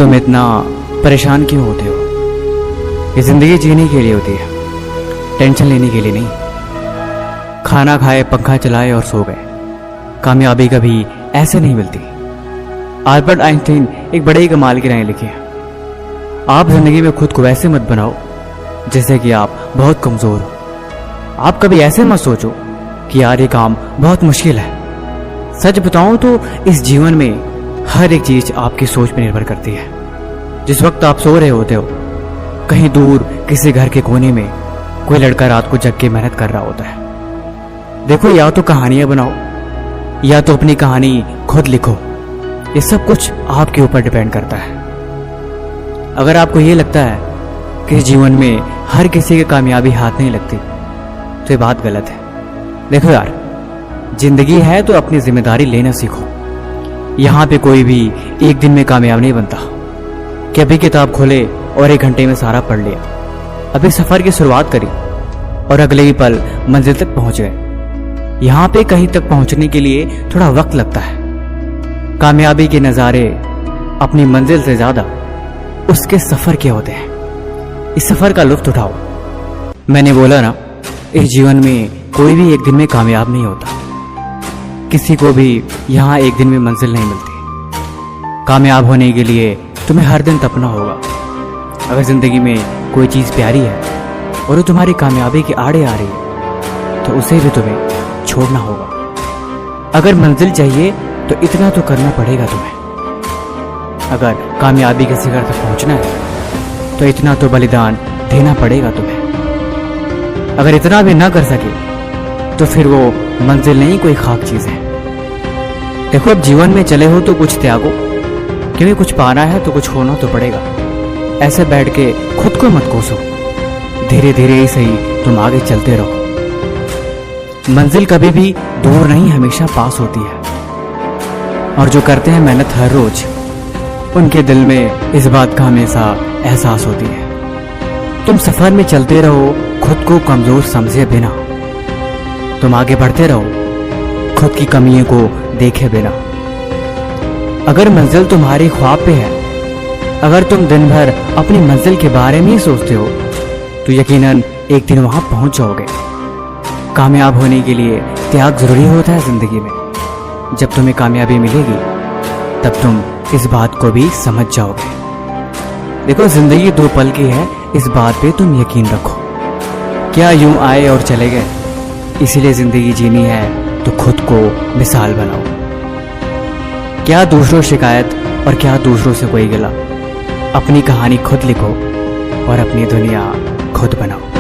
तुम इतना परेशान क्यों होते हो? ये जिंदगी जीने के लिए होती है, टेंशन लेने के लिए नहीं। खाना खाए, पंखा चलाए और सो गए। कामयाबी कभी ऐसे नहीं मिलती। अल्बर्ट आइंस्टीन एक बड़े ही कमाल की राय लिखी है, आप जिंदगी में खुद को वैसे मत बनाओ जैसे कि आप बहुत कमजोर हो। आप कभी ऐसे मत सोचो कि यार ये काम बहुत मुश्किल है। सच बताऊं तो इस जीवन में हर एक चीज आपकी सोच पर निर्भर करती है। जिस वक्त आप सो रहे होते हो, कहीं दूर किसी घर के कोने में कोई लड़का रात को जग के मेहनत कर रहा होता है। देखो, या तो कहानियां बनाओ या तो अपनी कहानी खुद लिखो। ये सब कुछ आपके ऊपर डिपेंड करता है। अगर आपको ये लगता है कि इस जीवन में हर किसी की कामयाबी हाथ नहीं लगती, तो ये बात गलत है। देखो यार, जिंदगी है तो अपनी जिम्मेदारी लेना सीखो। यहाँ पे कोई भी एक दिन में कामयाब नहीं बनता कि अभी किताब खोले और 1 घंटे में सारा पढ़ लिया। अभी सफर की शुरुआत करी और अगले ही पल मंजिल तक पहुंच गए। यहाँ पे कहीं तक पहुंचने के लिए थोड़ा वक्त लगता है। कामयाबी के नज़ारे अपनी मंजिल से ज्यादा उसके सफर के होते हैं। इस सफर का लुत्फ उठाओ। मैंने बोला ना, इस जीवन में कोई भी एक दिन में कामयाब नहीं होता। किसी को भी यहाँ एक दिन में मंजिल नहीं मिलती। कामयाब होने के लिए तुम्हें हर दिन तपना होगा। अगर जिंदगी में कोई चीज प्यारी है और वो तुम्हारी कामयाबी के आड़े आ रही है, तो उसे भी तुम्हें छोड़ना होगा। अगर मंजिल चाहिए तो इतना तो करना पड़ेगा तुम्हें। अगर कामयाबी के शिखर तक पहुंचना है तो इतना तो बलिदान देना पड़ेगा तुम्हें। अगर इतना भी ना कर सके तो फिर वो मंजिल नहीं, कोई खाक चीज है। देखो, अब जीवन में चले हो तो कुछ त्यागो, क्योंकि कुछ पाना है तो कुछ खोना तो पड़ेगा। ऐसे बैठ के खुद को मत कोसो। धीरे धीरे ही सही तुम आगे चलते रहो। मंजिल कभी भी दूर नहीं, हमेशा पास होती है। और जो करते हैं मेहनत हर रोज, उनके दिल में इस बात का हमेशा एहसास होती है। तुम सफर में चलते रहो, खुद को कमजोर समझे बिना। तुम आगे बढ़ते रहो, खुद की कमियों को देखे बिना। अगर मंजिल तुम्हारे ख्वाब पे है, अगर तुम दिन भर अपनी मंजिल के बारे में ही सोचते हो, तो यकीनन एक दिन वहां पहुंच जाओगे। कामयाब होने के लिए त्याग जरूरी होता है जिंदगी में। जब तुम्हें कामयाबी मिलेगी तब तुम इस बात को भी समझ जाओगे। देखो, जिंदगी 2 पल की है, इस बात पे तुम यकीन रखो। क्या यूं आए और चले गए? इसीलिए जिंदगी जीनी है तो खुद को मिसाल बनाओ। क्या दूसरों शिकायत और क्या दूसरों से कोई गिला। अपनी कहानी खुद लिखो और अपनी दुनिया खुद बनाओ।